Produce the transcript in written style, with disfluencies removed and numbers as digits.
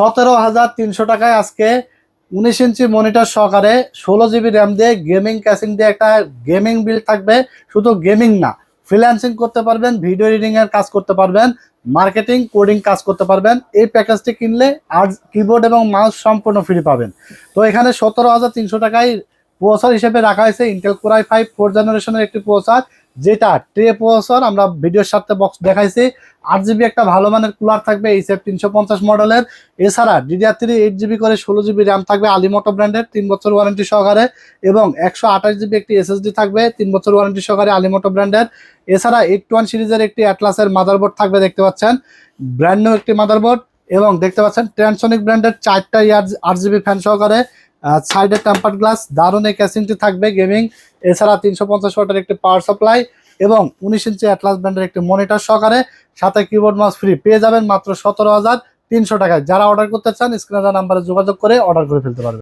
17,300 টাকায় আজকে 19 inch monitor সহকারে 16 GB র্যাম দিয়ে গেমিং ক্যাসিং দিয়ে একটা গেমিং বিল্ড থাকবে। শুধু গেমিং না, ফ্রিল্যান্সিং করতে পারবেন, ভিডিও এডিটিং এর কাজ করতে পারবেন, মার্কেটিং কোডিং কাজ করতে পারবেন। এই প্যাকেজটি কিনলে আর কিবোর্ড এবং মাউস সম্পূর্ণ ফ্রি পাবেন। তো এখানে 17,300 টাকায় প্রসেসর হিসেবে রাখা হয়েছে ইন্টেল কোর i5 4th জেনারেশনের একটি প্রসেসর, যেটা ট্রে প্রসেসর। আমরা ভিডিওর সাথে বক্স দেখাইছি। 8 GB একটা ভালো মানের কুলার থাকবে HF350 মডেলের। এছাড়া DDR3 8 GB করে 16 GB র্যাম থাকবে আলিমোটো ব্র্যান্ডের 3 বছর ওয়ারেন্টি সহকারে, এবং 128 GB একটি SSD থাকবে 3 বছর ওয়ারেন্টি সহকারে আলিমোটো ব্র্যান্ডের। এছাড়া 821 সিরিজের একটি অ্যাটলাসের মাদারবোর্ড থাকবে, দেখতে পাচ্ছেন ব্র্যান্ড নিউ একটি মাদারবোর্ড। এবং দেখতে পাচ্ছেন ট্রান্সোনিক ব্র্যান্ডের 4টা 8 GB ফ্যান সহকারে, সাইডে টেম্পার্ড গ্লাস, দারুণ এই ক্যাসিংটি থাকবে গেমিং। এছাড়া 350 ওয়াটের একটি পাওয়ার সাপ্লাই এবং 19 ইঞ্চি অ্যাটলাস ব্র্যান্ডের একটি মনিটর সহকারে, সাথে কিবোর্ড মাউস ফ্রি পেয়ে যাবেন মাত্র 17,300 টাকায়। যারা অর্ডার করতে চান স্ক্রিনে দেওয়া নাম্বারে যোগাযোগ করে অর্ডার করে ফেলতে পারবেন।